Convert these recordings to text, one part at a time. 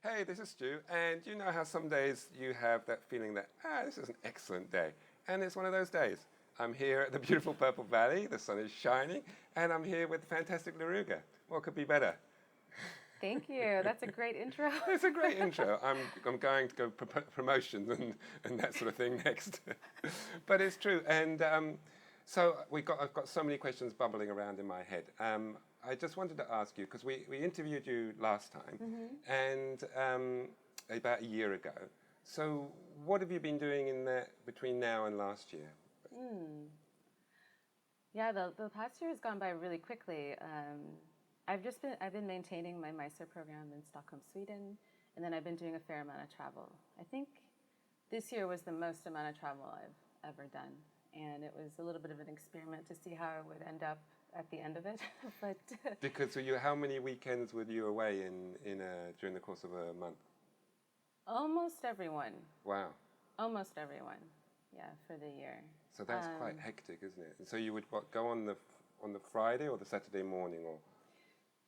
Hey, this is Stu, and you know how some days you have that feeling that, this is an excellent day, and it's one of those days. I'm here at the beautiful Purple Valley, the sun is shining, and I'm here with the fantastic Laruga. What could be better? Thank you. That's a great intro. It's a great intro. I'm going to go promotions and that sort of thing next. But it's true. And so I've got so many questions bubbling around in my head. I just wanted to ask you, because we interviewed you last time, and about a year ago. So what have you been doing in that between now and last year? Yeah, the past year has gone by really quickly. I've been maintaining my Meister program in Stockholm, Sweden, and then I've been doing a fair amount of travel. I think this year was the most amount of travel I've ever done, and it was a little bit of an experiment to see how I would end up at the end of it. But Because how many weekends were you away during the course of a month? almost everyone, Wow. almost everyone, yeah, for the year. So that's quite hectic, isn't it? And so you would go on the Friday or the Saturday morning, or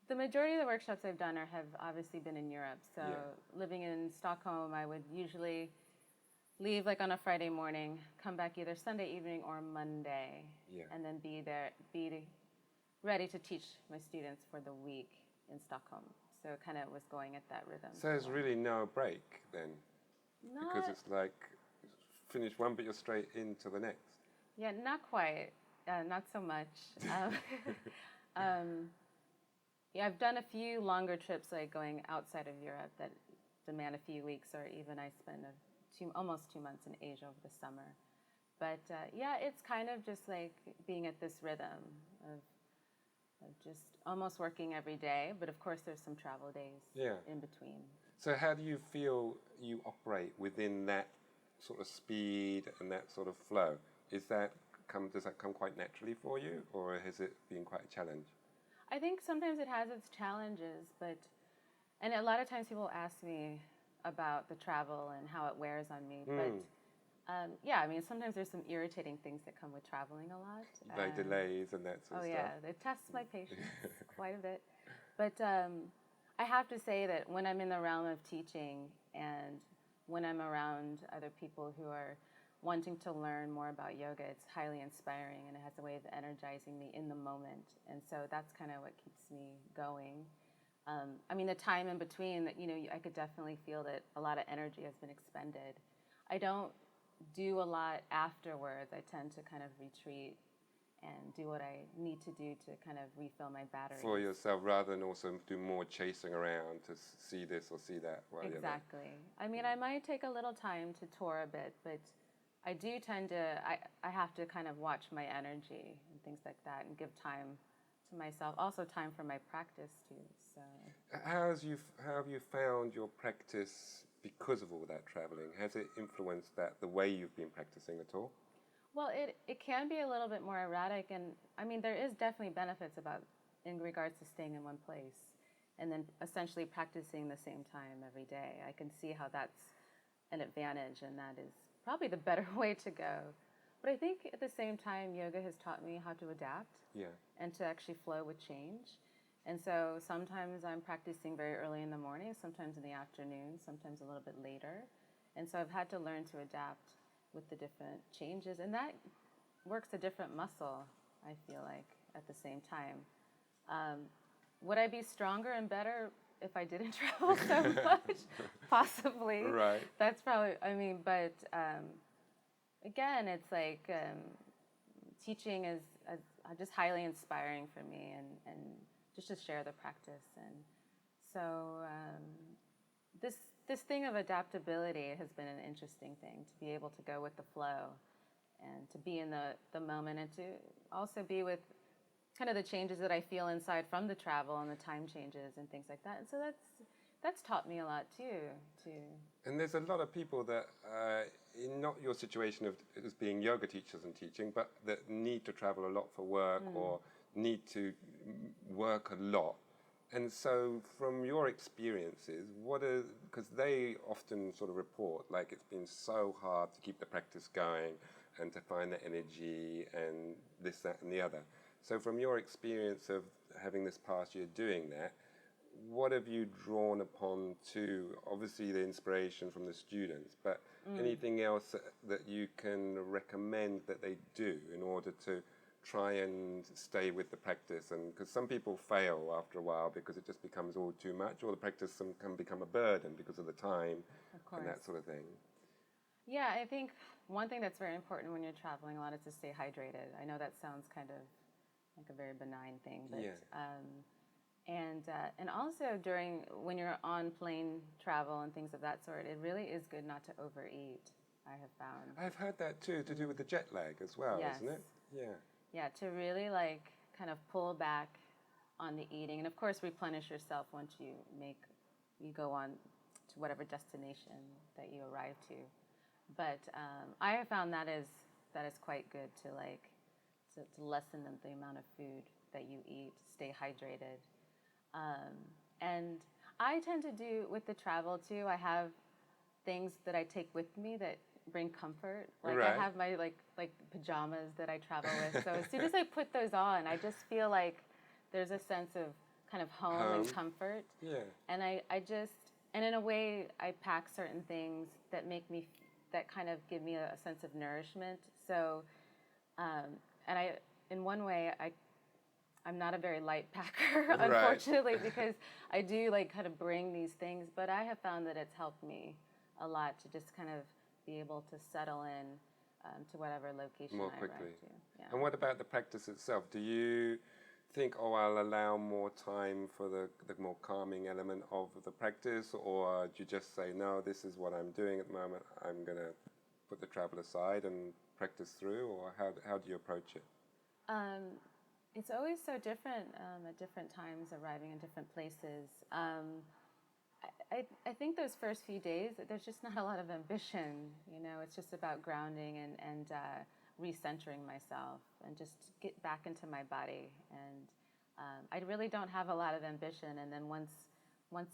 The majority of the workshops I've done have obviously been in Europe. So Yeah. living in Stockholm, I would usually leave like on a Friday morning, come back either Sunday evening or Monday, Yeah. and then be ready to teach my students for the week in Stockholm. So it kind of was going at that rhythm. So there's really no break then, because Not, it's like finish one, but you're straight into the next. yeah, not quite, not so much. Um, Yeah, I've done a few longer trips, like going outside of Europe, that demand a few weeks, or even I spend almost 2 months in Asia over the summer. But yeah, it's kind of just like being at this rhythm of just almost working every day. But of course, there's some travel days Yeah. in between. So how do you feel you operate within that sort of speed and that sort of flow? Does that come quite naturally for you, or has it been quite a challenge? I think sometimes it has its challenges, and a lot of times people ask me about the travel and how it wears on me. But yeah, I mean, sometimes there's some irritating things that come with traveling a lot. Like delays and that sort Oh of yeah, stuff? it tests my patience quite a bit. But I have to say that when I'm in the realm of teaching and when I'm around other people who are wanting to learn more about yoga, it's highly inspiring and it has a way of energizing me in the moment. And so that's kind of what keeps me going. I mean, the time in between, that I could definitely feel that a lot of energy has been expended. I don't do a lot afterwards. I tend to kind of retreat and do what I need to do to kind of refill my batteries. For yourself, rather than also do more chasing around to see this or see that while you're there. Exactly. I mean, I might take a little time to tour a bit, but I do tend to, I have to kind of watch my energy and things like that and give time to myself. Also time for my practice too. So How have you found your practice because of all that traveling? Has it influenced the way you've been practicing at all? well, it can be a little bit more erratic, and I mean there is definitely benefits in regards to staying in one place and then essentially practicing the same time every day. I can see how that's an advantage, and that is probably the better way to go. But I think at the same time, yoga has taught me how to adapt Yeah. and to actually flow with change. And so sometimes I'm practicing very early in the morning, sometimes in the afternoon, sometimes a little bit later. And so I've had to learn to adapt with the different changes. And that works a different muscle, I feel like, at the same time. Would I be stronger and better if I didn't travel so much? Possibly. Right. That's probably, I mean, but again, it's like teaching is just highly inspiring for me, and just to share the practice. And so this thing of adaptability has been an interesting thing, to be able to go with the flow and to be in the moment, and to also be with kind of the changes that I feel inside from the travel and the time changes and things like that. And so that's taught me a lot too. And there's a lot of people that, in not your situation of as being yoga teachers and teaching, but that need to travel a lot for work or need to work a lot. And so from your experiences, because they often sort of report like it's been so hard to keep the practice going and to find the energy and this, that, and the other. So from your experience of having this past year doing that, what have you drawn upon to, obviously the inspiration from the students, but anything else that you can recommend that they do in order to try and stay with the practice? And because some people fail after a while because it just becomes all too much, or the practice can become a burden because of the time and that sort of thing. Yeah, I think one thing that's very important when you're traveling a lot is to stay hydrated. I know that sounds kind of like a very benign thing, but and also when you're on plane travel and things of that sort, it really is good not to overeat. I have found. I've heard that too, to do with the jet lag as well, isn't it? Yeah. Yeah, to really like kind of pull back on the eating, and of course replenish yourself once you go on to whatever destination that you arrive to. But I have found that is quite good to lessen the amount of food that you eat, stay hydrated. And I tend to do with the travel too. I have things that I take with me that bring comfort. Like I have my like pajamas that I travel with. So as soon as I put those on, I just feel like there's a sense of kind of home and comfort. Yeah. And and in a way, I pack certain things that that kind of give me a sense of nourishment. So, in one way, I'm not a very light packer, unfortunately, because I do kind of bring these things, but I have found that it's helped me a lot to just kind of be able to settle in to whatever location more I quickly. arrive to. Yeah. And what about the practice itself? Do you think, I'll allow more time for the more calming element of the practice, or do you just say, no, this is what I'm doing at the moment, I'm going to put the travel aside and practice through, or how do you approach it? It's always so different at different times, arriving in different places. I think those first few days, there's just not a lot of ambition. It's just about grounding and recentering myself and just get back into my body. And I really don't have a lot of ambition. And then once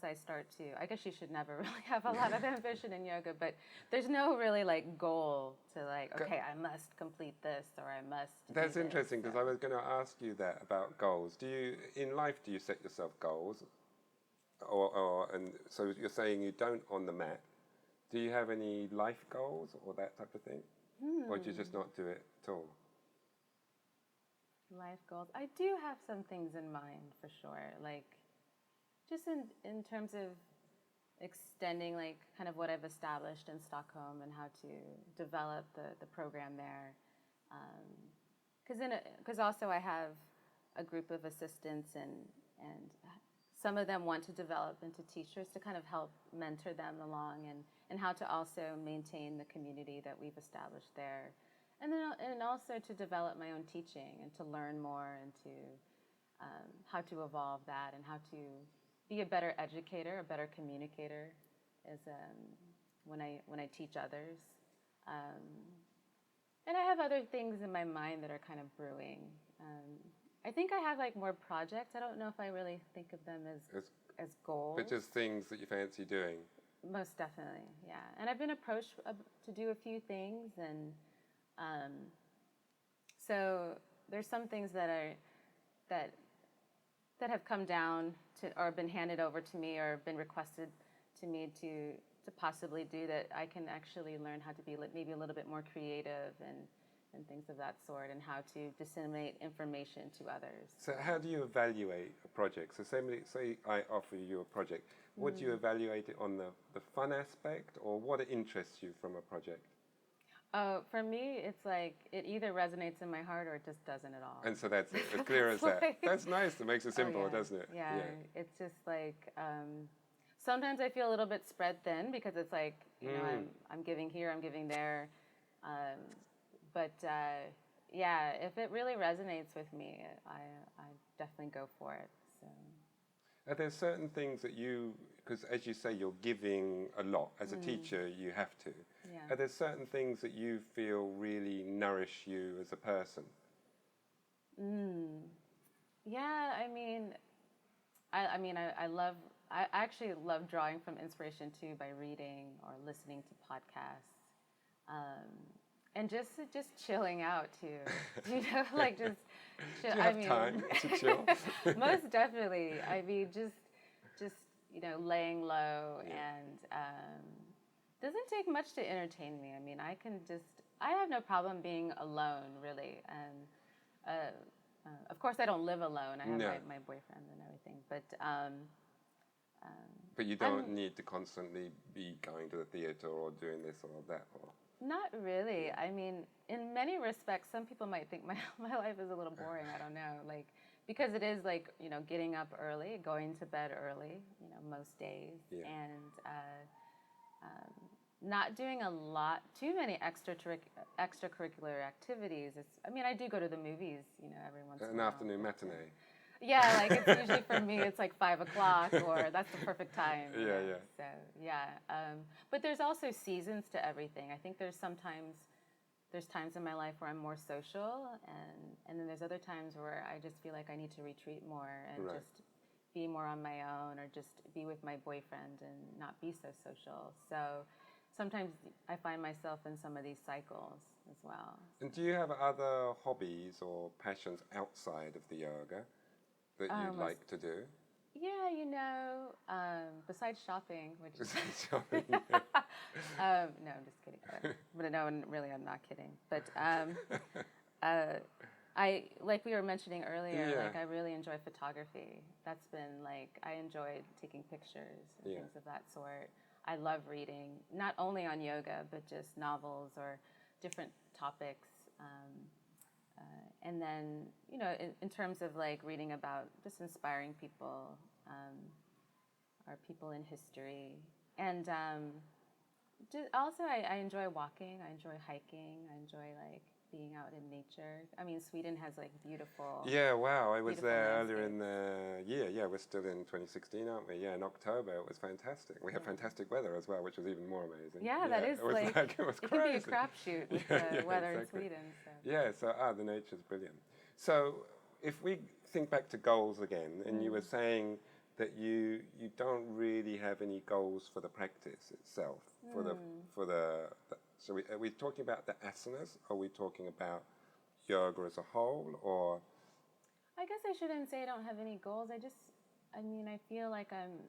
I start to, I guess you should never really have a lot of ambition in yoga, but there's no really goal to okay, I must complete this or I must. That's interesting, because I was going to ask you that about goals. In life, do you set yourself goals? And so you're saying you don't on the mat. Do you have any life goals or that type of thing? Or do you just not do it at all? Life goals. I do have some things in mind for sure. Just in terms of extending kind of what I've established in Stockholm and how to develop the program there. Because also I have a group of assistants and some of them want to develop into teachers to kind of help mentor them along and how to also maintain the community that we've established there. And also to develop my own teaching and to learn more and to how to evolve that and how to be a better educator, a better communicator when I teach others. And I have other things in my mind that are kind of brewing. I think I have more projects. I don't know if I really think of them as goals. But just things that you fancy doing. Most definitely, yeah. And I've been approached to do a few things, and so there's some things that have come down to or been handed over to me or been requested to me to possibly do that I can actually learn how to be maybe a little bit more creative and things of that sort, and how to disseminate information to others. So how do you evaluate a project? So say I offer you a project. Would you evaluate it on the fun aspect, or what interests you from a project? For me, it's it either resonates in my heart or it just doesn't at all. And so that's it, as clear as that. That's nice. It makes it simple, doesn't it? Yeah. It's just sometimes I feel a little bit spread thin because it's I'm giving here, I'm giving there. But if it really resonates with me, I definitely go for it. So. Are there certain things that because as you say, you're giving a lot. As a teacher, you have to. Yeah. Are there certain things that you feel really nourish you as a person? Yeah, I actually love drawing from inspiration too by reading or listening to podcasts. And just chilling out too, just chill. Do you have time to chill? Most definitely. Just laying low, Yeah. and doesn't take much to entertain me. I mean, I have no problem being alone, really. Of course, I don't live alone. I have No. my boyfriend and everything, But you don't need to constantly be going to the theatre or doing this or that. Or not really. I mean, in many respects, some people might think my life is a little boring. I don't know, like, because it is like, getting up early, going to bed early, most days, Yeah. and not doing too many extracurricular activities. I do go to the movies, every once in a an while. afternoon matinee. Yeah, like it's usually for me, it's like 5 o'clock, or that's the perfect time. Yeah, yeah. So yeah, but there's also seasons to everything. I think there's times in my life where I'm more social, and then there's other times where I just feel like I need to retreat more and Right. just be more on my own, or just be with my boyfriend and not be so social. So sometimes I find myself in some of these cycles as well. And do you have other hobbies or passions outside of the yoga that you'd like to do? Yeah, besides shopping, which Besides shopping. no, I'm just kidding. But no, really, I'm not kidding. But I, like we were mentioning earlier, Yeah. like I really enjoy photography. That's been like, I enjoyed taking pictures and Yeah. things of that sort. I love reading, not only on yoga, but just novels or different topics. And then, in terms of like reading about just inspiring people, or people in history. And also, I enjoy walking, I enjoy hiking, I enjoy like being out in nature. I mean, Sweden has like beautiful. Yeah, wow. I was beautiful there earlier in landscapes. the year. Yeah, we're still in 2016, aren't we? Yeah, in October. It was fantastic. We had fantastic weather as well, which was even more amazing. Yeah, that is it was like, it was it crazy. can be a crapshoot with the weather exactly. in Sweden. So. Yeah, so the nature's brilliant. So if we think back to goals again, and you were saying that you don't really have any goals for the practice itself, for the so are we talking about the asanas? Are we talking about yoga as a whole, or? I guess I shouldn't say I don't have any goals. I feel like I'm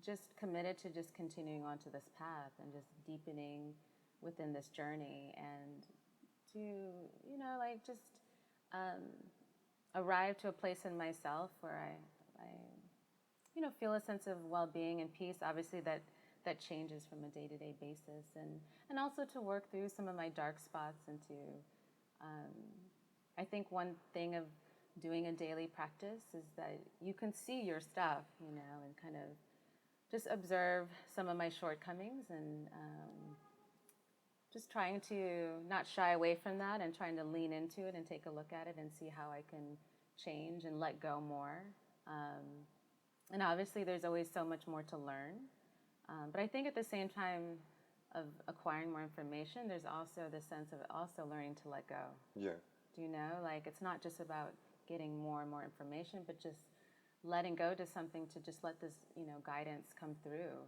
just committed to just continuing onto this path and just deepening within this journey, and to, just arrive to a place in myself where I feel a sense of well-being and peace. Obviously, that changes from a day-to-day basis, and also to work through some of my dark spots, and to, I think one thing of doing a daily practice is that you can see your stuff, and kind of just observe some of my shortcomings, and just trying to not shy away from that, and trying to lean into it and take a look at it and see how I can change and let go more. And obviously there's always so much more to learn. But I think at the same time of acquiring more information, there's also this sense of also learning to let go. Yeah. Do you know? Like, it's not just about getting more and more information, but just letting go to something, to just let this, guidance come through.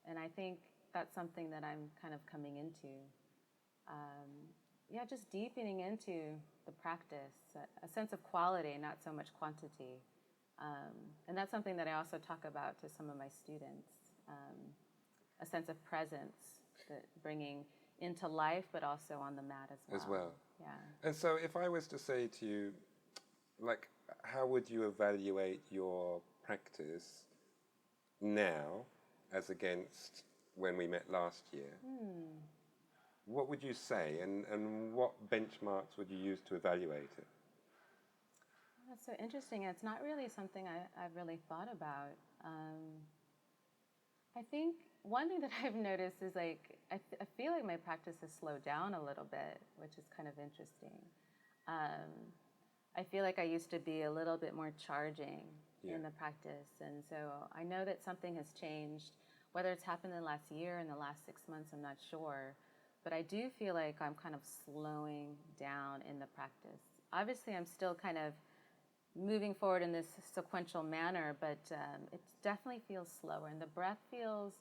And I think that's something that I'm kind of coming into. Just deepening into the practice, a sense of quality, not so much quantity. And that's something that I also talk about to some of my students, a sense of presence, that bringing into life, but also on the mat as well. Yeah. And so if I was to say to you, like, how would you evaluate your practice now as against when we met last year? What would you say, and what benchmarks would you use to evaluate it? That's so interesting. It's not really something I've really thought about. I think one thing that I've noticed is, like, I feel like my practice has slowed down a little bit, which is kind of interesting. I feel like I used to be a little bit more charging in the practice, and so I know that something has changed. Whether it's happened in the last year, in the last 6 months, I'm not sure. But I do feel like I'm kind of slowing down in the practice. Obviously, I'm still kind of moving forward in this sequential manner, but it definitely feels slower, and the breath feels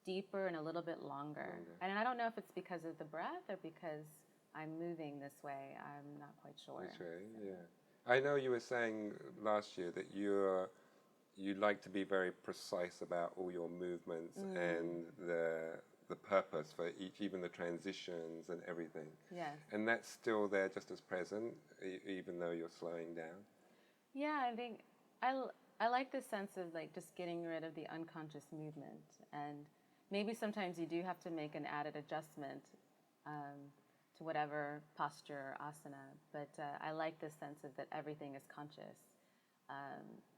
deeper and a little bit longer. And I don't know if it's because of the breath or because I'm moving this way. I'm not quite sure. That's right, yeah. I know you were saying last year that you like to be very precise about all your movements and the purpose for each, even the transitions and everything. Yes. And that's still there, just as present, even though you're slowing down. Yeah, I think I like the sense of like just getting rid of the unconscious movement, and maybe sometimes you do have to make an added adjustment to whatever posture or asana. But I like the sense of that everything is conscious,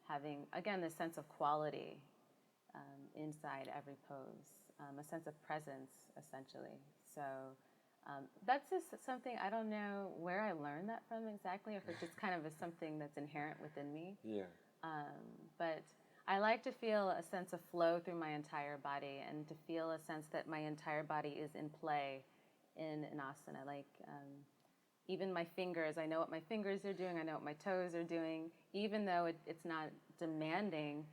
having again the sense of quality inside every pose, a sense of presence essentially. So. That's just something I don't know where I learned that from exactly, or if it just kind of is something that's inherent within me. Yeah. But I like to feel a sense of flow through my entire body, and to feel a sense that my entire body is in play in an asana. Like even my fingers, I know what my fingers are doing, I know what my toes are doing, even though it's not demanding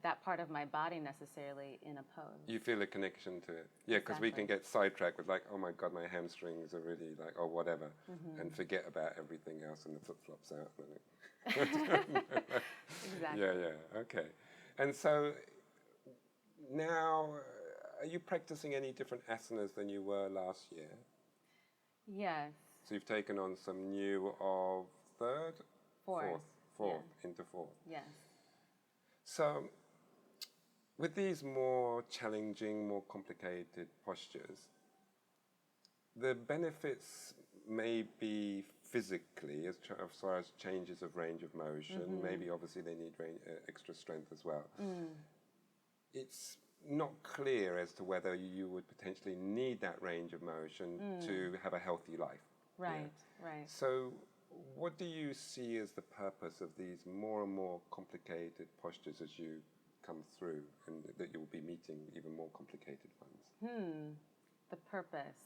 that part of my body necessarily in a pose. You feel a connection to it. Yeah, because we can get sidetracked with like, oh my God, my hamstrings are really like, or whatever, and forget about everything else and the flip-flops out. Exactly. Yeah, yeah, okay. And so now, are you practicing any different asanas than you were last year? Yes. So you've taken on some new of third? Fourth. Fourth, Yeah. into fourth. Yes. So, with these more challenging, more complicated postures, the benefits may be physically, as far as changes of range of motion. Maybe obviously they need extra strength as well. It's not clear as to whether you would potentially need that range of motion to have a healthy life. Right, right. So, what do you see as the purpose of these more and more complicated postures as you come through, and that you'll be meeting even more complicated ones? The purpose.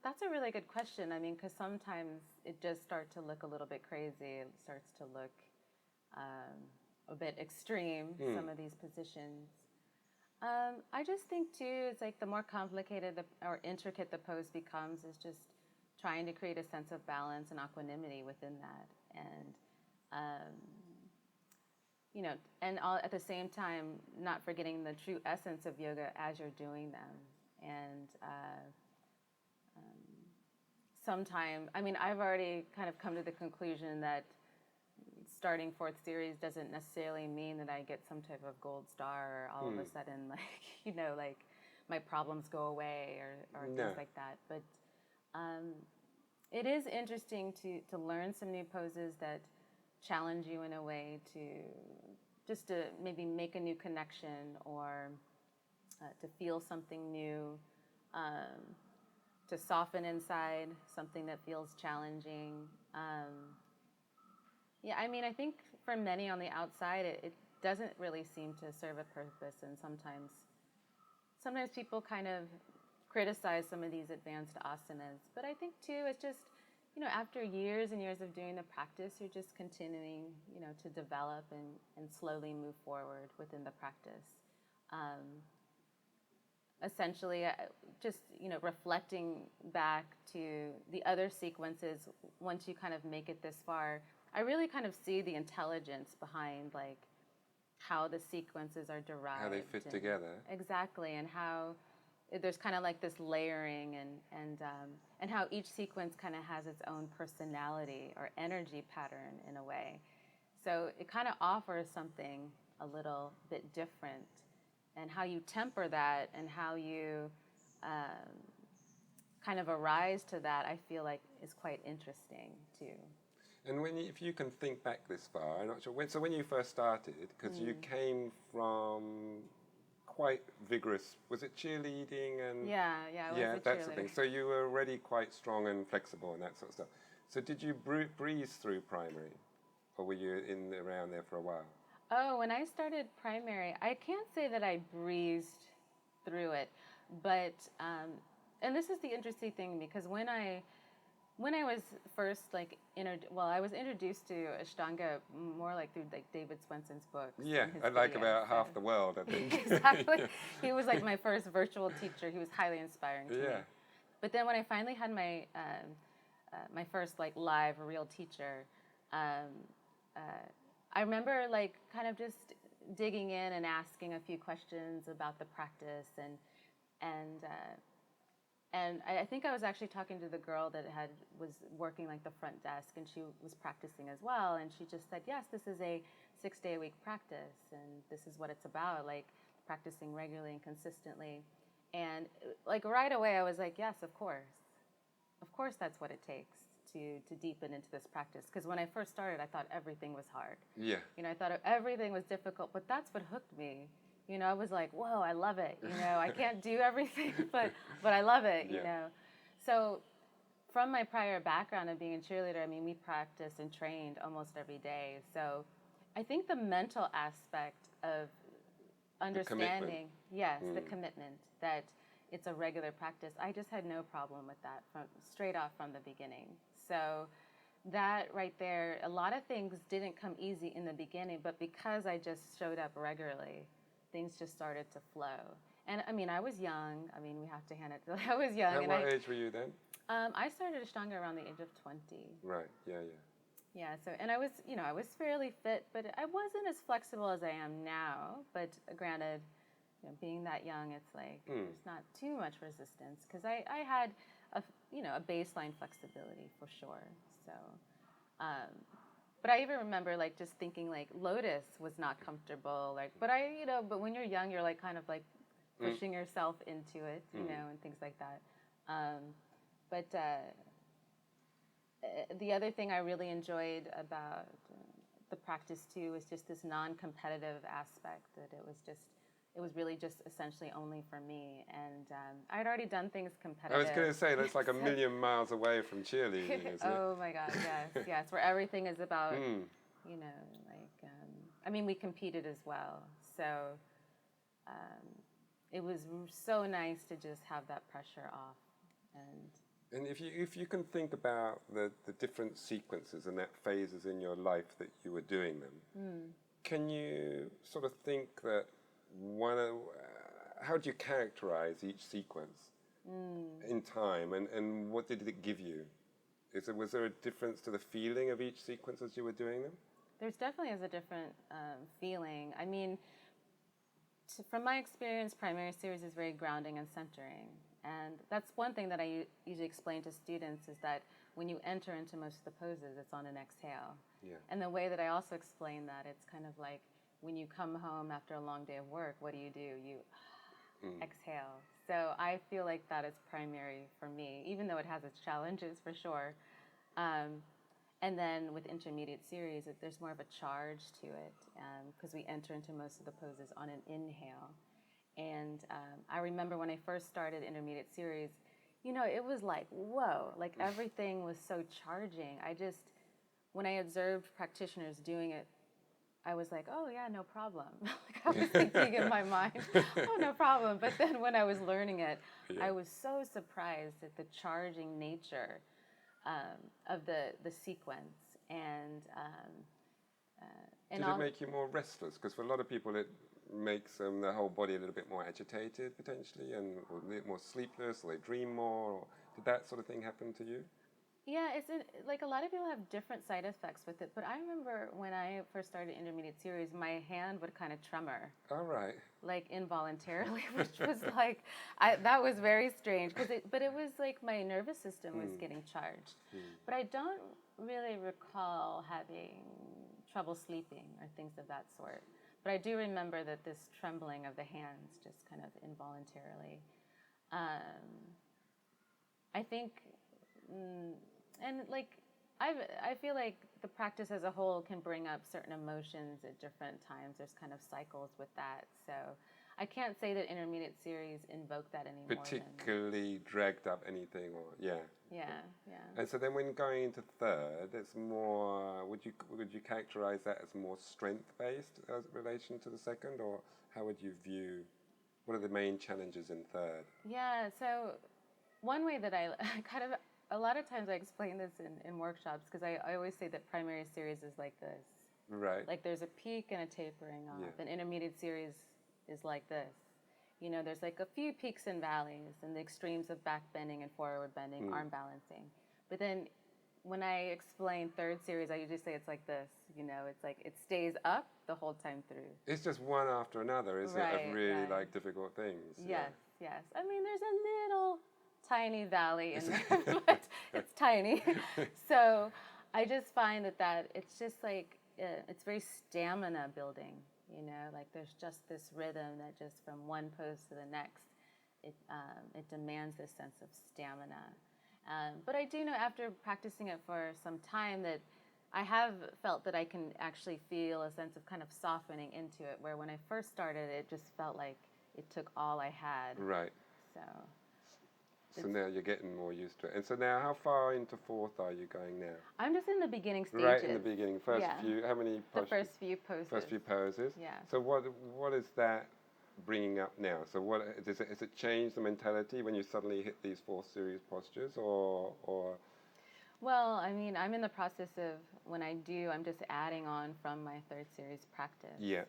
That's a really good question. I mean, because sometimes it does start to look a little bit crazy. It starts to look a bit extreme, some of these positions. I just think, too, it's like the more complicated or intricate the pose becomes, is just trying to create a sense of balance and equanimity within that. And, you know, and at the same time, not forgetting the true essence of yoga as you're doing them. And sometimes, I mean, I've already kind of come to the conclusion that starting fourth series doesn't necessarily mean that I get some type of gold star, or all of a sudden, like, you know, like my problems go away, or things like that. But it is interesting to learn some new poses that challenge you in a way to maybe make a new connection, or to feel something new, to soften inside something that feels challenging. Yeah, I mean, I think for many on the outside, it doesn't really seem to serve a purpose, and sometimes people kind of criticize some of these advanced asanas. But I think, too, it's just, you know, after years and years of doing the practice, you're just continuing, you know, to develop and slowly move forward within the practice. Essentially, just, you know, reflecting back to the other sequences, once you kind of make it this far, I really kind of see the intelligence behind, like, how the sequences are derived. How they fit together. Exactly, and how there's kind of like this layering, and how each sequence kind of has its own personality or energy pattern in a way. So it kind of offers something a little bit different, and how you temper that and how you kind of arise to that, I feel like is quite interesting too. And if you can think back this far, I'm not sure. So when you first started, because you came from quite vigorous, was it cheerleading and Yeah, I was a that sort of cheerleader. thing. So you were already quite strong and flexible and that sort of stuff. So did you breeze through primary, or were you around there for a while? Oh, when I started primary, I can't say that I breezed through it, but and this is the interesting thing, because when I was first like I was introduced to Ashtanga more like through like David Swenson's books. Yeah, and his I'd like videos, about so. half the world, I think. Exactly. He was like my first virtual teacher. He was highly inspiring to me. Yeah. But then when I finally had my my first like live real teacher, um, I remember like kind of just digging in and asking a few questions about the practice and I think I was actually talking to the girl that was working like the front desk, and she was practicing as well, and she just said, yes, this is a 6-day-a-week practice, and this is what it's about, like practicing regularly and consistently. And like right away I was like, yes, of course that's what it takes to deepen into this practice. Because when I first started, I thought everything was hard. Yeah. You know, I thought everything was difficult, but that's what hooked me. You know, I was like, whoa, I love it. You know, I can't do everything, but I love it, you know. So from my prior background of being a cheerleader, I mean, we practiced and trained almost every day. So I think the mental aspect of understanding, the commitment that it's a regular practice, I just had no problem with that straight off from the beginning. So that right there, a lot of things didn't come easy in the beginning, but because I just showed up regularly, things just started to flow. And I mean, I was young. I mean, we have to hand it to, I was young. At what age were you then? I started Ashtanga around the age of 20. Right, yeah. Yeah, so, and I was, you know, I was fairly fit, but I wasn't as flexible as I am now. But granted, you know, being that young, it's like there's not too much resistance, because I had a baseline flexibility for sure. So, but I even remember like just thinking like lotus was not comfortable, like, but when you're young, you're like kind of like pushing yourself into it, you know, and things like that. But the other thing I really enjoyed about the practice too was just this non-competitive aspect, that it was really just essentially only for me. And I'd already done things competitive. I was going to say, that's like a million miles away from cheerleading, isn't it? Oh my God, yes, where everything is about, you know, like, I mean, we competed as well. So it was so nice to just have that pressure off. And if you can think about the different sequences and that phases in your life that you were doing them, can you sort of think that how do you characterize each sequence in time, and what did it give you? Was there a difference to the feeling of each sequence as you were doing them? There's definitely is a different feeling. I mean, from my experience, primary series is very grounding and centering. And that's one thing that I usually explain to students, is that when you enter into most of the poses, it's on an exhale. Yeah. And the way that I also explain that, it's kind of like when you come home after a long day of work, what do? You exhale. So I feel like that is primary for me, even though it has its challenges for sure. And then with intermediate series, there's more of a charge to it, because we enter into most of the poses on an inhale. And I remember when I first started intermediate series, you know, it was like, whoa, like everything was so charging. When I observed practitioners doing it, I was like, oh yeah, no problem. Like I was thinking in my mind, oh, no problem. But then when I was learning it, I was so surprised at the charging nature of the sequence. And did it make you more restless? Because for a lot of people, it makes their whole body a little bit more agitated potentially, and or a little more sleepless, or they dream more. Or did that sort of thing happen to you? Yeah, like a lot of people have different side effects with it, but I remember when I first started intermediate series, my hand would kind of tremor. All right. Like involuntarily, which was like, that was very strange, but it was like my nervous system was getting charged. But I don't really recall having trouble sleeping or things of that sort. But I do remember that this trembling of the hands just kind of involuntarily. I think, and like, I feel like the practice as a whole can bring up certain emotions at different times. There's kind of cycles with that. So I can't say that intermediate series invoke that anymore. Particularly dragged up anything, or Yeah. And so then when going into third, it's more, would you characterize that as more strength-based as relation to the second, or how would you view, what are the main challenges in third? Yeah, so one way that I kind of, a lot of times I explain this in workshops, because I always say that primary series is like this. Right. Like there's a peak and a tapering off. An intermediate series is like this. You know, there's like a few peaks and valleys, and the extremes of back bending and forward bending, arm balancing. But then when I explain third series, I usually say it's like this, it's like it stays up the whole time through. It's just one after another, isn't it, of really like difficult things. Yes, yes. I mean, there's a little tiny valley in there, but it's tiny. So I just find that it's just like, it's very stamina building, like there's just this rhythm that just from one pose to the next, it demands this sense of stamina. But I do know after practicing it for some time that I have felt that I can actually feel a sense of kind of softening into it, where when I first started, it just felt like it took all I had. Right. So now you're getting more used to it. And so now, how far into fourth are you going now? I'm just in the beginning stages. Right in the beginning. First few, how many postures? The first few poses. First few poses? Yeah. So what is that bringing up now? So has it changed the mentality when you suddenly hit these fourth series postures, or? Well, I mean, I'm in the process of, when I do, I'm just adding on from my third series practice. Yeah.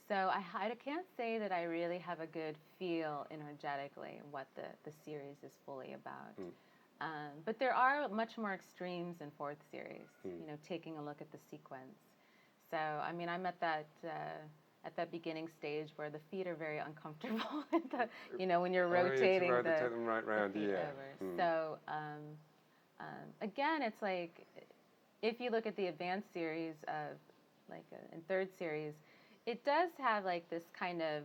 So I can't say that I really have a good feel energetically what the series is fully about. But there are much more extremes in fourth series, taking a look at the sequence. So, I mean, I'm at that beginning stage where the feet are very uncomfortable, when you're rotating to rotate them right round, the feet over. So, again, it's like, if you look at the advanced series of, like, in third series, it does have, like, this kind of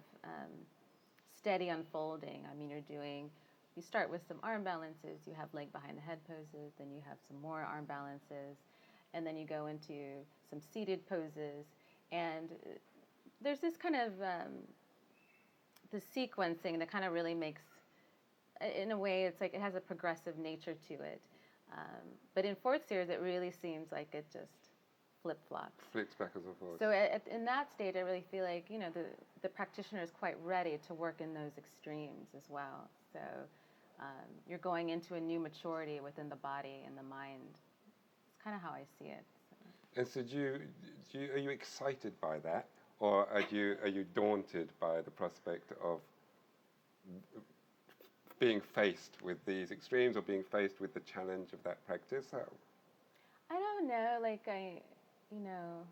steady unfolding. I mean, you start with some arm balances, you have leg behind the head poses, then you have some more arm balances, and then you go into some seated poses, and there's this kind of the sequencing that kind of really makes, in a way, it's like it has a progressive nature to it. But in fourth series, it really seems like it just flip-flops. Flips backwards and forwards. So in that stage, I really feel like, the practitioner is quite ready to work in those extremes as well. So you're going into a new maturity within the body and the mind. It's kind of how I see it. So. And so are you excited by that? Or are you daunted by the prospect of being faced with these extremes, or being faced with the challenge of that practice? I don't know. Like, I know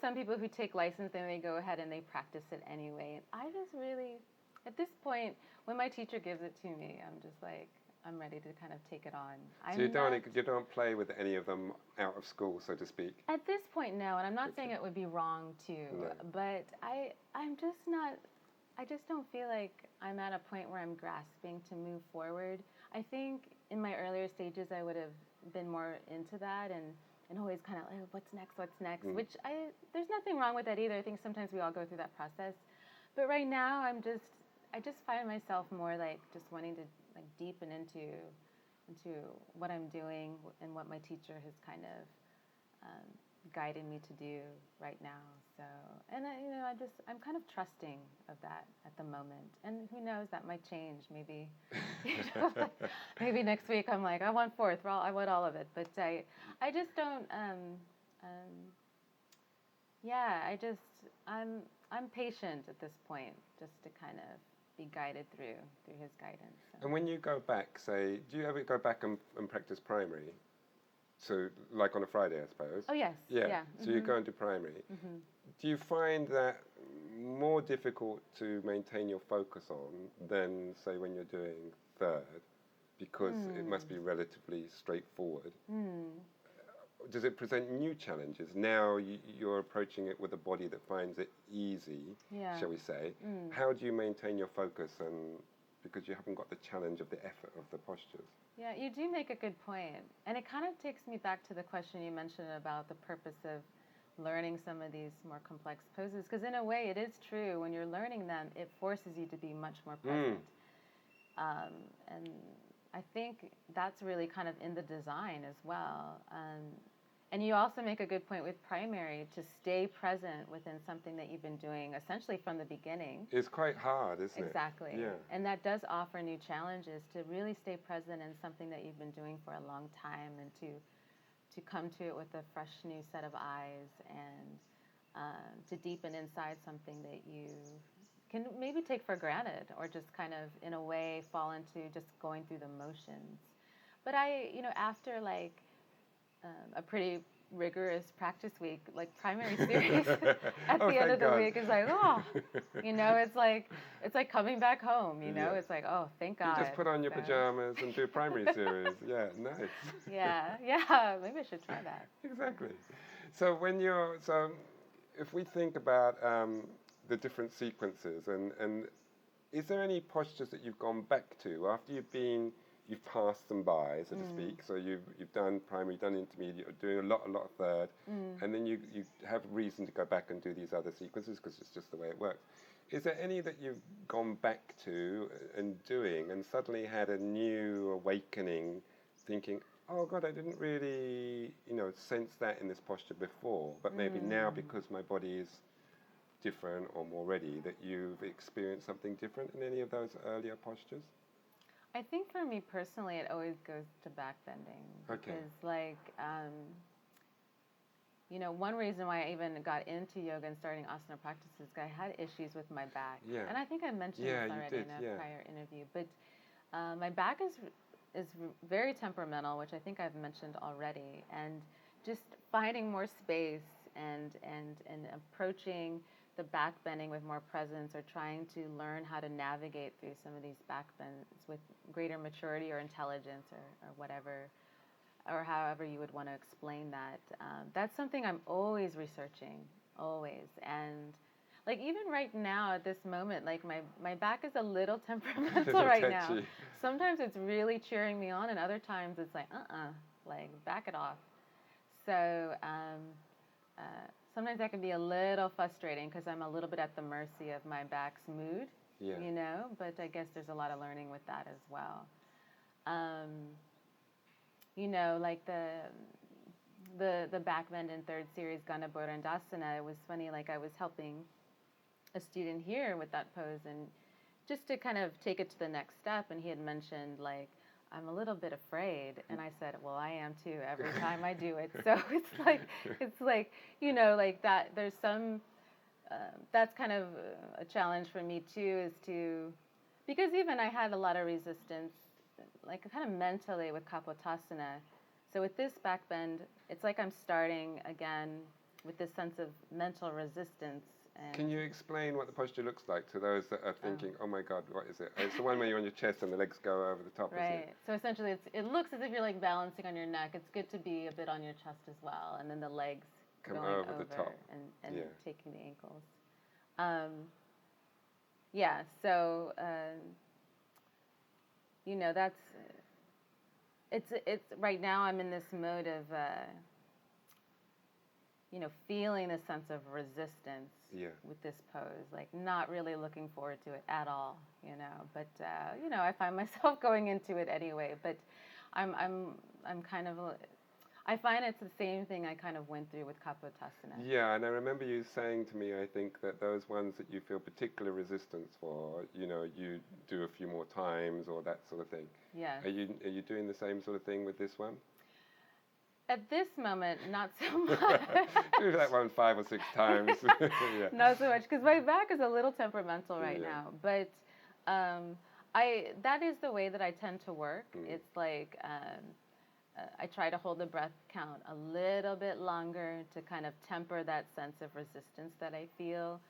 some people who take license and they go ahead and they practice it anyway. And I just really, at this point, when my teacher gives it to me, I'm just like, I'm ready to kind of take it on. So you don't play with any of them out of school, so to speak? At this point, no. And I'm not saying it would be wrong to, but I'm just not, I just don't feel like I'm at a point where I'm grasping to move forward. I think in my earlier stages, I would have been more into that and always kind of like, what's next? Which there's nothing wrong with that either. I think sometimes we all go through that process. But right now, I just find myself more like just wanting to like deepen into what I'm doing and what my teacher has kind of guided me to do right now. So, and I'm kind of trusting of that at the moment. And who knows, that might change. Maybe, maybe next week I'm like, I want fourth. I want all of it. But I just don't. I'm patient at this point, just to kind of be guided through his guidance. So. And when you go back, say, do you ever go back and practice primary? So, like on a Friday, I suppose. Oh, yes. Yeah. So you go into primary. Mm-hmm. Do you find that more difficult to maintain your focus on than, say, when you're doing third? Because it must be relatively straightforward. Does it present new challenges? Now you're approaching it with a body that finds it easy, shall we say. How do you maintain your focus, and because you haven't got the challenge of the effort of the postures? Yeah, you do make a good point. And it kind of takes me back to the question you mentioned about the purpose of learning some of these more complex poses. Because in a way, it is true. When you're learning them, it forces you to be much more present. And I think that's really kind of in the design as well. And you also make a good point with primary, to stay present within something that you've been doing essentially from the beginning. It's quite hard, isn't it? Exactly. Yeah. And that does offer new challenges, to really stay present in something that you've been doing for a long time, and to come to it with a fresh new set of eyes, and to deepen inside something that you can maybe take for granted, or just kind of in a way fall into just going through the motions. But after like a pretty rigorous practice week, like primary series at Oh, the end thank of the God. week is like, it's like coming back home, Yeah. It's like, oh, thank You God. just put on your So, pajamas and do primary series. Yeah, nice. yeah, maybe I should try that. Exactly. So if we think about the different sequences, and is there any postures that you've gone back to after you've passed them by, so to speak? So you've done primary, done intermediate, or doing a lot of third, and then you have reason to go back and do these other sequences because it's just the way it works. Is there any that you've gone back to and doing and suddenly had a new awakening, thinking, oh God, I didn't really, sense that in this posture before, but maybe now because my body is different or more ready, that you've experienced something different in any of those earlier postures? I think for me personally, it always goes to back bending. Okay. Because, like, one reason why I even got into yoga and starting asana practices is because I had issues with my back. Yeah. And I think I mentioned this already in a prior interview. But my back is very temperamental, which I think I've mentioned already. And just finding more space and approaching the back bending with more presence, or trying to learn how to navigate through some of these back bends with greater maturity or intelligence or whatever, or however you would want to explain that. That's something I'm always researching, always. And like even right now at this moment, like my back is a little temperamental right now. Sometimes it's really cheering me on, and other times it's like, like back it off. So sometimes that can be a little frustrating because I'm a little bit at the mercy of my back's mood, but I guess there's a lot of learning with that as well. Like the back bend in third series, Gana Borandasana, it was funny, like I was helping a student here with that pose and just to kind of take it to the next step, and he had mentioned like, I'm a little bit afraid, and I said, well, I am too every time I do it. So it's like like that. There's some that's kind of a challenge for me too, because even I had a lot of resistance, like kind of mentally with Kapotasana. So with this back bend, it's like I'm starting again with this sense of mental resistance. Can you explain what the posture looks like to those that are thinking, oh my God, what is it? It's the one where you're on your chest and the legs go over the top, right. So essentially it looks as if you're like balancing on your neck. It's good to be a bit on your chest as well, and then the legs come going over the top and taking the ankles. So that's it's right now I'm in this mode of feeling a sense of resistance with this pose, like not really looking forward to it at all, but I find myself going into it anyway, but I'm kind of, I find it's the same thing I kind of went through with Kapotasana. Yeah, and I remember you saying to me, I think, that those ones that you feel particular resistance for, you do a few more times or that sort of thing. Yeah. Are you doing the same sort of thing with this one? At this moment, not so much. Do that one 5 or 6 times. Yeah. Not so much, because my back is a little temperamental right now. But that is the way that I tend to work. It's like I try to hold the breath count a little bit longer to kind of temper that sense of resistance that I feel.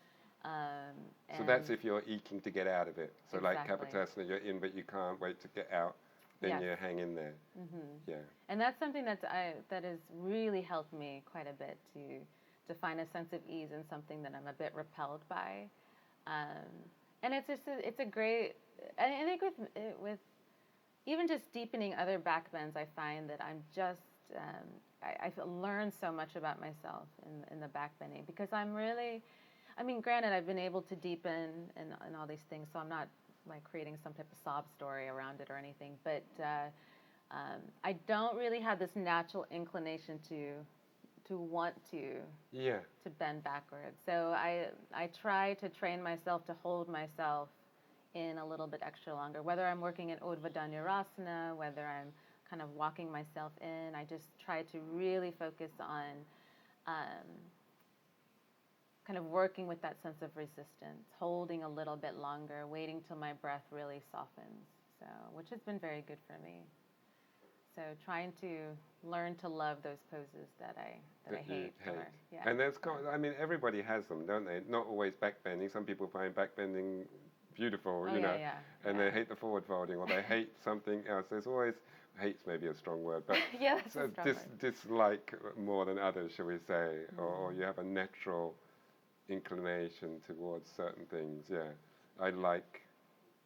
So that's if you're eking to get out of it. So exactly. Like Kapotasana, you're in, but you can't wait to get out. Then you hang in there. Mm-hmm. Yeah. And that's something that has really helped me quite a bit to find a sense of ease in something that I'm a bit repelled by. And it's a great, I think with even just deepening other back bends, I find that I'm just I've learned so much about myself in the back bending, because I'm really, granted I've been able to deepen and all these things, so I'm not like creating some type of sob story around it or anything, but I don't really have this natural inclination to want to bend backwards. So I try to train myself to hold myself in a little bit extra longer, whether I'm working in Urdhva Dhanurasana, whether I'm kind of walking myself in. I just try to really focus on kind of working with that sense of resistance, holding a little bit longer, waiting till my breath really softens, which has been very good for me. So trying to learn to love those poses that I hate. Or, yeah. And I mean, everybody has them, don't they? Not always backbending. Some people find backbending beautiful, Oh, you know, and yeah. they hate the forward folding, or they hate something else. There's always, hate's maybe a strong word, but yeah, that's a strong word. Dislike more than others, shall we say, or you have a natural inclination towards certain things. Yeah, I like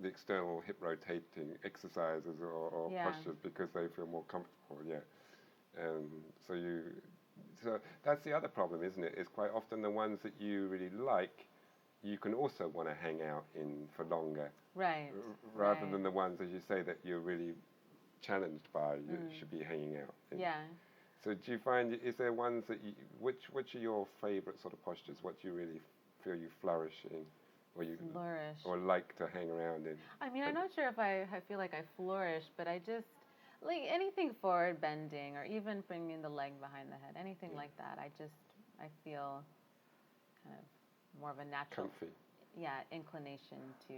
the external hip rotating exercises or postures because they feel more comfortable. Yeah, so that's the other problem, isn't it? It's quite often the ones that you really like, you can also want to hang out in for longer, right? Rather than the ones, as you say, that you're really challenged by. You should be hanging out in. Yeah. So do you find, is there ones that which are your favourite sort of postures? What do you really feel you flourish in? Flourish. Or like to hang around in? I mean, I'm not sure if I feel like I flourish, but I just, like anything forward bending or even bringing the leg behind the head, anything like that, I feel kind of more of a natural, comfy. Inclination to.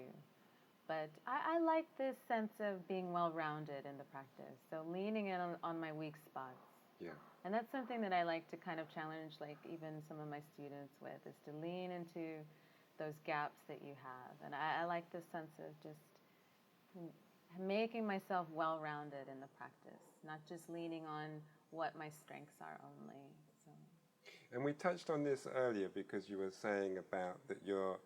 But I like this sense of being well-rounded in the practice, so leaning in on my weak spots. Yeah. And that's something that I like to kind of challenge, like even some of my students with, is to lean into those gaps that you have. And I like this sense of just making myself well-rounded in the practice, not just leaning on what my strengths are only. So. And we touched on this earlier because you were saying about that you're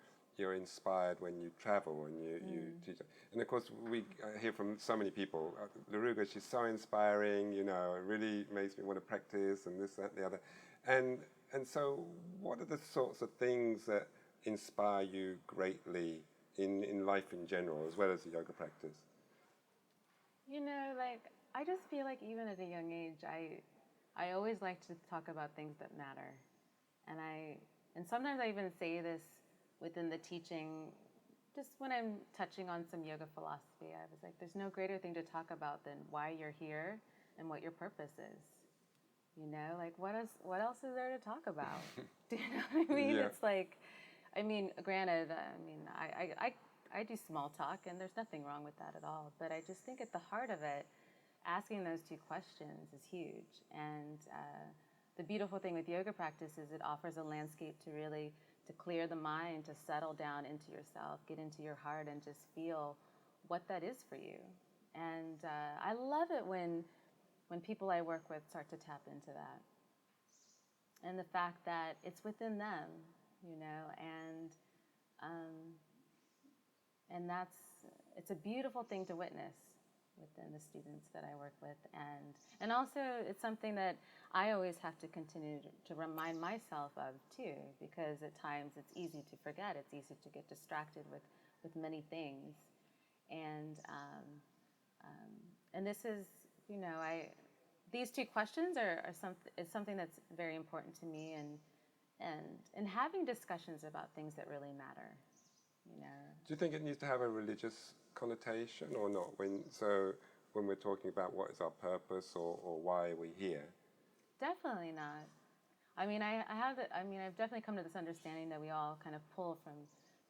inspired when you travel and you teach. And of course, we hear from so many people. Laruga, she's so inspiring. You know, it really makes me want to practice and this, that, and the other. And so, what are the sorts of things that inspire you greatly in life in general, as well as the yoga practice? You know, like, I just feel like even at a young age, I always like to talk about things that matter. And sometimes I even say this within the teaching, just when I'm touching on some yoga philosophy. I was like, there's no greater thing to talk about than why you're here and what your purpose is. You know, like what else is there to talk about? Do you know what I mean? Yeah. It's like, I mean, granted, I do small talk, and there's nothing wrong with that at all. But I just think at the heart of it, asking those two questions is huge. And the beautiful thing with yoga practice is it offers a landscape to clear the mind, to settle down into yourself, get into your heart, and just feel what that is for you. And I love it when people I work with start to tap into that. And the fact that it's within them, you know, and it's a beautiful thing to witness within the students that I work with, and also it's something that I always have to continue to remind myself of too, because at times it's easy to forget, it's easy to get distracted with many things, and this is, you know, these two questions is something that's very important to me, and having discussions about things that really matter, you know. Do you think it needs to have a religious connotation or not? When we're talking about what is our purpose or why are we here? Definitely not. I mean, I've definitely come to this understanding that we all kind of pull from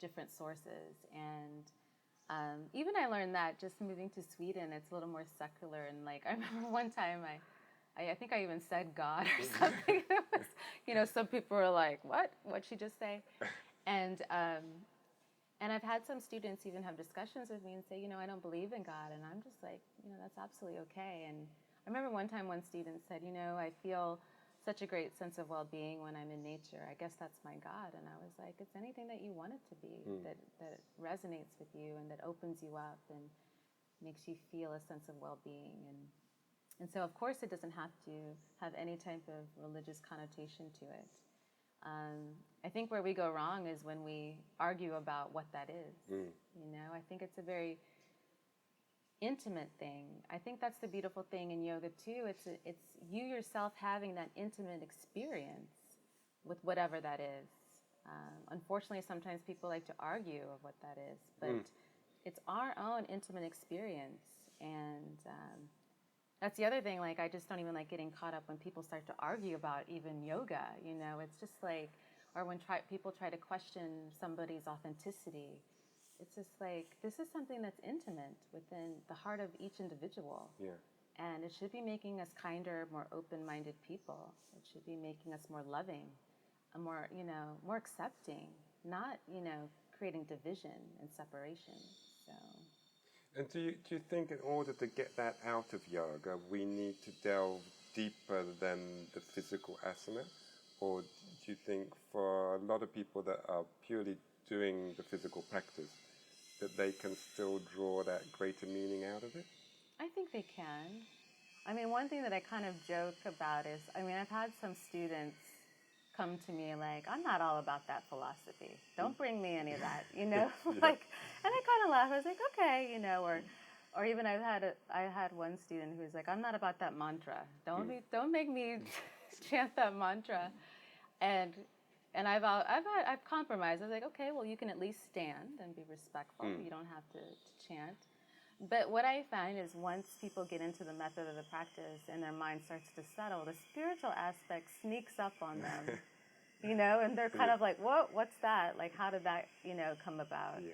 different sources, and even I learned that just moving to Sweden, it's a little more secular, and like I remember one time I think I even said God or something. It was, you know, some people were like, what'd she just say? And I've had some students even have discussions with me and say, you know, I don't believe in God. And I'm just like, you know, that's absolutely okay. And I remember one time one student said, you know, I feel such a great sense of well-being when I'm in nature. I guess that's my God. And I was like, it's anything that you want it to be, that resonates with you and that opens you up and makes you feel a sense of well-being. And so, of course, it doesn't have to have any type of religious connotation to it. I think where we go wrong is when we argue about what that is. You know, I think it's a very intimate thing. I think that's the beautiful thing in yoga too. It's you yourself having that intimate experience with whatever that is. Unfortunately, sometimes people like to argue of what that is, but it's our own intimate experience. And that's the other thing. Like, I just don't even like getting caught up when people start to argue about even yoga. You know, it's just like, or when people try to question somebody's authenticity. It's just like, this is something that's intimate within the heart of each individual. Yeah. And it should be making us kinder, more open-minded people. It should be making us more loving, more, more accepting, not, creating division and separation. So. And do you think in order to get that out of yoga, we need to delve deeper than the physical asana? Or do you think for a lot of people that are purely doing the physical practice, that they can still draw that greater meaning out of it? I think they can. I mean, one thing that I kind of joke about is, I've had some students come to me like, I'm not all about that philosophy. Don't bring me any of that, Yeah. like, and I kind of laugh. I was like, okay, or even I had one student who was like, I'm not about that mantra. Don't make me chant that mantra. And I've compromised. I was like, okay, well, you can at least stand and be respectful. You don't have to chant. But what I find is once people get into the method of the practice and their mind starts to settle, the spiritual aspect sneaks up on them, and they're kind of like, what's that? Like, how did that, come about? Yeah.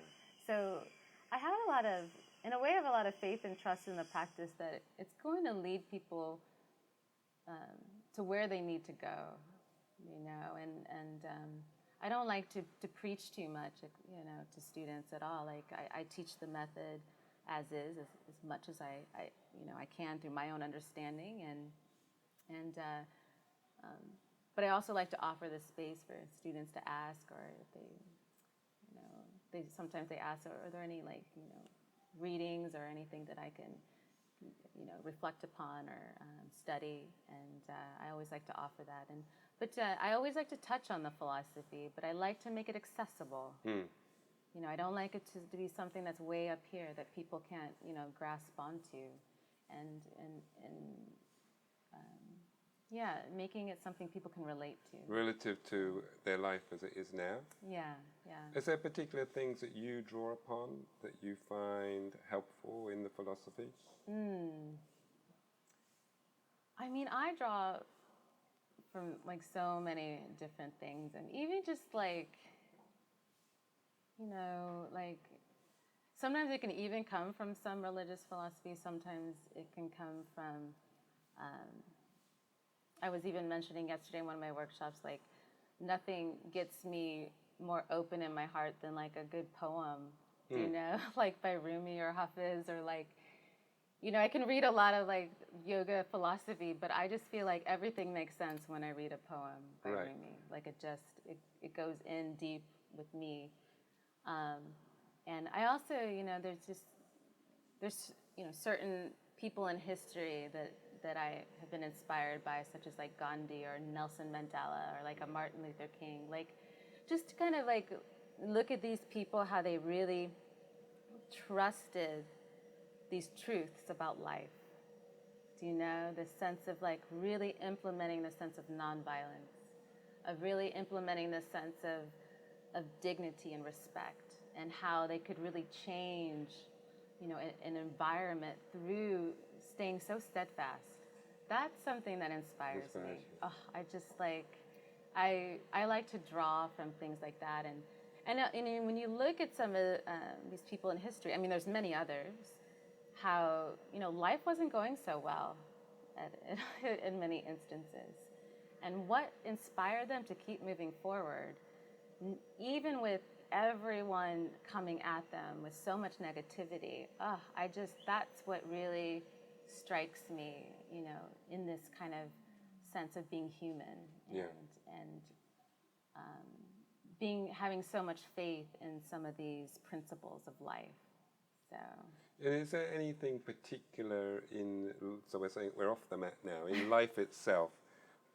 So I have in a way, I have a lot of faith and trust in the practice that it's going to lead people to where they need to go, and I don't like to preach too much, to students at all. Like, I teach the method as much as I can through my own understanding, but I also like to offer the space for students to ask, or if they sometimes they ask, are there any readings or anything that I can reflect upon or study, and I always like to offer that, but I always like to touch on the philosophy, but I like to make it accessible. I don't like it to be something that's way up here that people can't, grasp onto, and making it something people can relate to. Relative to their life as it is now? Yeah. Is there particular things that you draw upon that you find helpful in the philosophy? I draw from so many different things, and even just sometimes it can even come from some religious philosophy. Sometimes it can come from, I was even mentioning yesterday in one of my workshops, nothing gets me more open in my heart than a good poem, by Rumi or Hafiz, or I can read a lot of yoga philosophy, but I just feel like everything makes sense when I read a poem by Rumi. It goes in deep with me. And I also, there's certain people in history that I have been inspired by, such as Gandhi or Nelson Mandela or a Martin Luther King. Just to kind of look at these people, how they really trusted these truths about life. The sense of really implementing the sense of nonviolence, of really implementing the sense of dignity and respect, and how they could really change, an environment through staying so steadfast. That's something that inspires me. Oh, I just I like to draw from things like that, and when you look at some of these people in history, there's many others, how life wasn't going so well in many instances, and what inspired them to keep moving forward, even with everyone coming at them with so much negativity. That's what really strikes me, in this kind of sense of being human, and having so much faith in some of these principles of life. So. And is there anything particular so we're saying we're off the mat now, in life itself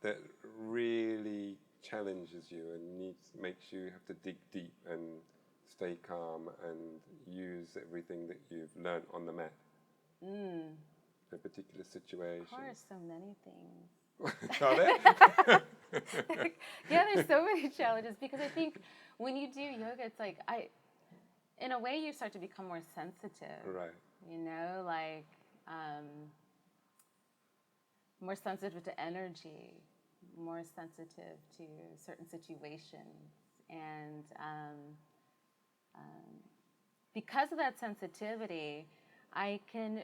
that really challenges you and makes you have to dig deep and stay calm and use everything that you've learned on the mat? A particular situation? Of course, so many things. Are there? Yeah, there's so many challenges, because I think when you do yoga, it's in a way you start to become more sensitive. Right. More sensitive to energy, more sensitive to certain situations. And because of that sensitivity, I can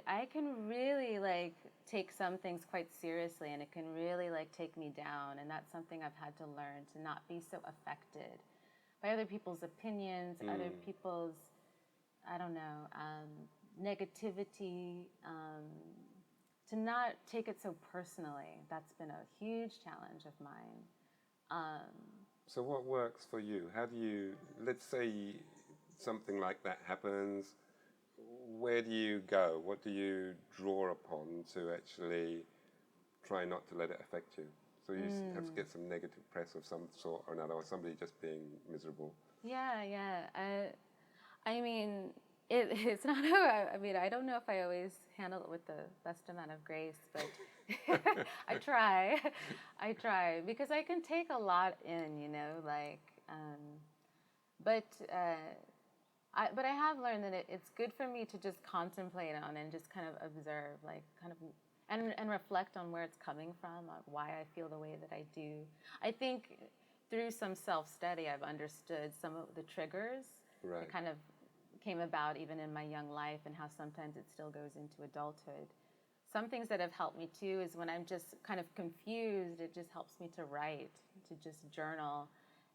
really like take some things quite seriously, and it can really like take me down, and that's something I've had to learn, to not be so affected by other people's opinions, other people's, I don't know, negativity, to not take it so personally. That's been a huge challenge of mine. So what works for you? How do you, let's say something like that happens, where do you go? What do you draw upon to actually try not to let it affect you? So you have to get some negative press of some sort or another, or somebody just being miserable. Yeah, yeah. I mean, it's not how I mean, I don't know if I always handle it with the best amount of grace, but I try. I try because I can take a lot in, you know, like, but but I have learned that it's good for me to just contemplate on and just kind of observe, like, kind of, and reflect on where it's coming from, why I feel the way that I do. I think through some self-study, I've understood some of the triggers Right. that kind of came about even in my young life, and how sometimes it still goes into adulthood. Some things that have helped me too is when I'm just kind of confused, it just helps me to write, to just journal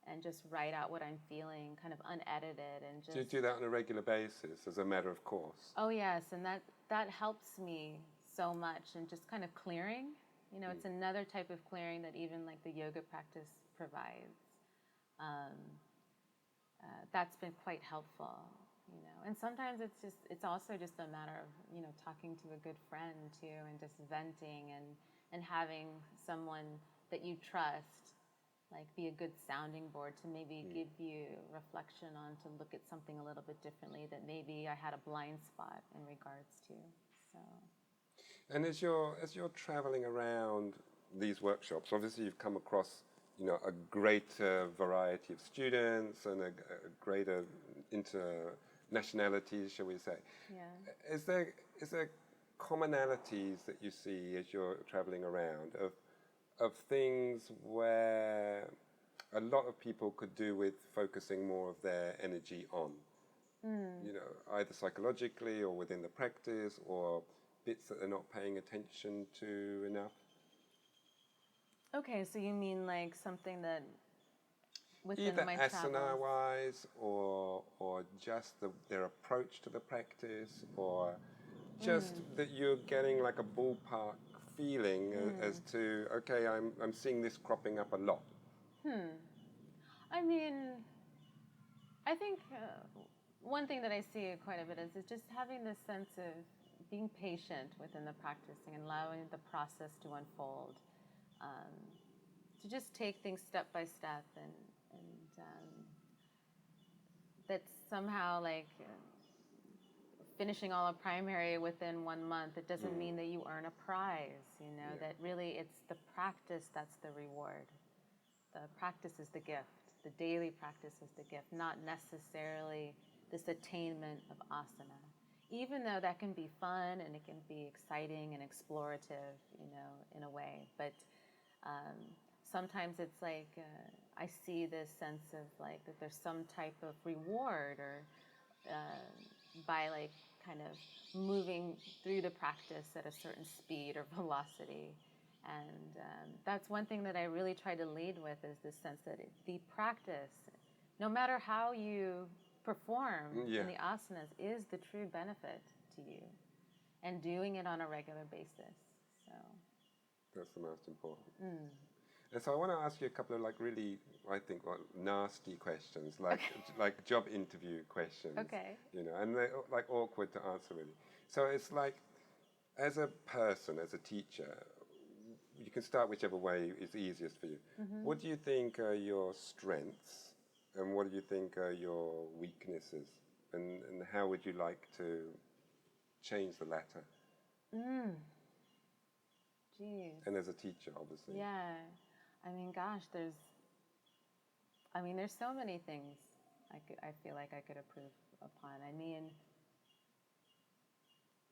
and just write out what I'm feeling, kind of unedited, and just. Do you do that on a regular basis as a matter of course? Oh yes, and that helps me so much, and just kind of clearing. You know, it's another type of clearing that even like the yoga practice provides. That's been quite helpful. You know, and sometimes it's also just a matter of, you know, talking to a good friend too, and just venting, and having someone that you trust, like, be a good sounding board to maybe give you reflection on, to look at something a little bit differently that maybe I had a blind spot in regards to. So. And as you're traveling around these workshops, obviously you've come across, you know, a greater variety of students and a greater internationalities, shall we say? Yeah. Is there commonalities that you see as you're traveling around of things where a lot of people could do with focusing more of their energy on? You know, either psychologically or within the practice, or bits that they're not paying attention to enough? Okay, so you mean like something that within Either my asana travels. wise, or just their approach to the practice, or just that you're getting like a ballpark feeling as to, okay, I'm seeing this cropping up a lot. I mean, I think one thing that I see quite a bit is just having this sense of being patient within the practicing and allowing the process to unfold, to just take things step by step, and that somehow, like, finishing all of primary within 1 month, it doesn't mean that you earn a prize, you know, that really it's the practice that's the reward. The practice is the gift. The daily practice is the gift, not necessarily this attainment of asana. Even though that can be fun and it can be exciting and explorative, you know, in a way. But sometimes it's like I see this sense of like that there's some type of reward, or by like kind of moving through the practice at a certain speed or velocity. And that's one thing that I really try to lead with, is this sense that the practice, no matter how you perform in the asanas, is the true benefit to you, and doing it on a regular basis. So That's the most important. And so I want to ask you a couple of like really, I think, nasty questions, like like job interview questions. Okay. You know, and they're like awkward to answer really. So it's like, as a person, as a teacher, you can start whichever way is easiest for you. What do you think are your strengths, and what do you think are your weaknesses, and how would you like to change the latter? Geez. And as a teacher, obviously. Yeah. I mean, gosh, there's so many things I feel like I could improve upon. I mean,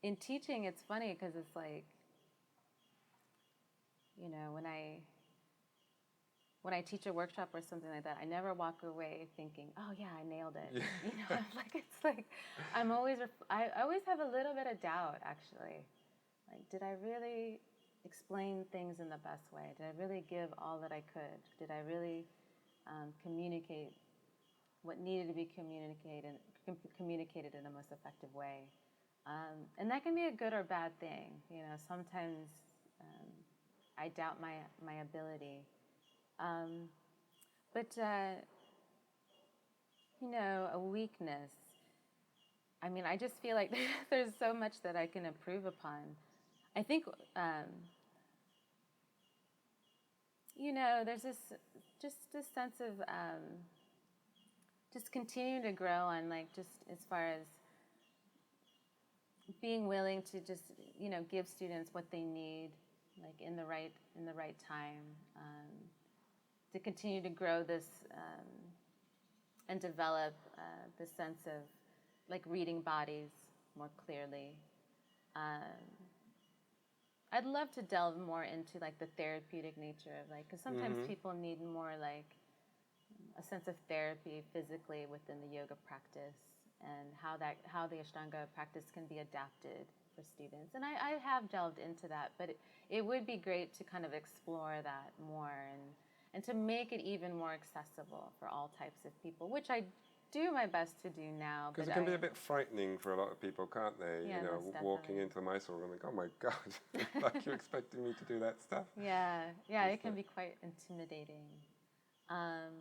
in teaching, it's funny because it's like, you know, when when I teach a workshop or something like that, I never walk away thinking, "Oh yeah, I nailed it." Yeah. I'm like, it's like I always have a little bit of doubt actually. Like, did I really explain things in the best way? Did I really give all that I could? Did I really communicate what needed to be communicated in the most effective way? And that can be a good or bad thing. Sometimes I doubt my ability. But a weakness. I mean, I just feel like there's so much that I can improve upon. I think, there's this sense of just continuing to grow on, like, just as far as being willing to just, give students what they need, like in the right time, to continue to grow this and develop this sense of like reading bodies more clearly. I'd love to delve more into like the therapeutic nature of like, because sometimes people need more like a sense of therapy physically within the yoga practice, and how the Ashtanga practice can be adapted for students. And I have delved into that, but it would be great to kind of explore that more and to make it even more accessible for all types of people, which I do my best to do now. Because it can be a bit frightening for a lot of people, can't they? Yeah, walking into the Mysore room and like, oh my God, like you're expecting me to do that stuff. Yeah, it can be quite intimidating. And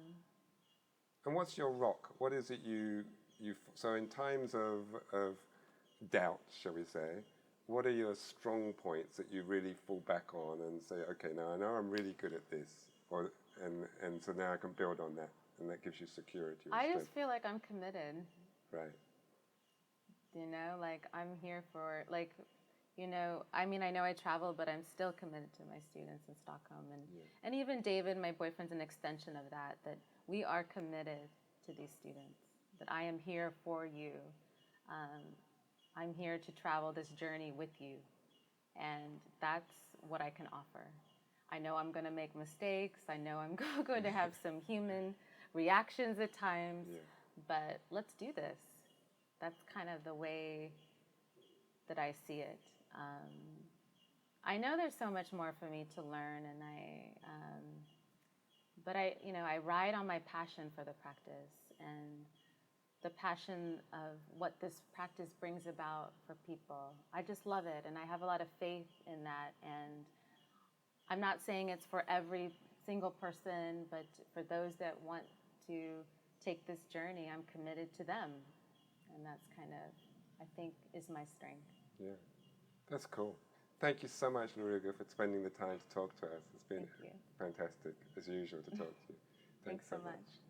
what's your rock? What is it so in times of doubt, shall we say, what are your strong points that you really fall back on and say, okay, now I know I'm really good at this, and so now I can build on that, and that gives you security. I just feel like I'm committed. Right. Like I'm here for, like, I mean, I know I travel, but I'm still committed to my students in Stockholm. And even David, my boyfriend's an extension of that we are committed to these students, that I am here for you. I'm here to travel this journey with you. And that's what I can offer. I know I'm going to make mistakes. I know I'm going to have some human reactions at times, but let's do this. That's kind of the way that I see it. I know there's so much more for me to learn, and but I ride on my passion for the practice and the passion of what this practice brings about for people. I just love it, and I have a lot of faith in that. And I'm not saying it's for every single person, but for those that want to take this journey, I'm committed to them. And that's kind of, I think, is my strength. Yeah, that's cool. Thank you so much, Laruga, for spending the time to talk to us. It's been fantastic, as usual, to talk to you. Thanks so much.